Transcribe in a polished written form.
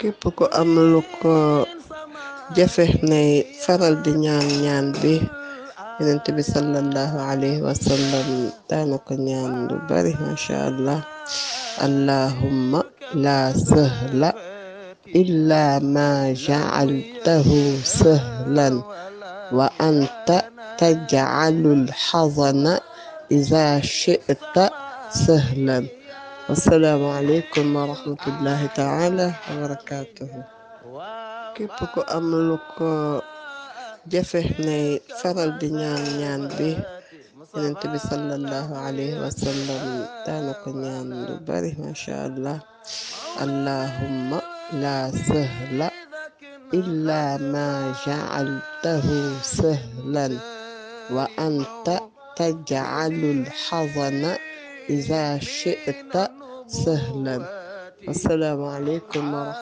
képp ku am lu ko jafe nay faral di ñaan bi yonent bi sallallahu alayhi wa sallam daana ko ñaan lu bari masha allah. allahumma la sahla illa ma ja'altahu sahlan wa anta taj'alul hazana iza shi'ta sahlan. assalaamu aleykum wa rahmatullahi taala wa barakatuhu. képp ku am lu ko jafe nay faral di ñaan bi yonent bi sallallahu alayhi wa sallam daana ko ñaan lu bari masha allah. allahumma la sahla illa ma ja'altahu sahlan wa anta taj'alul hazana iza shi'ta sahlan. assalaamu aleykum wa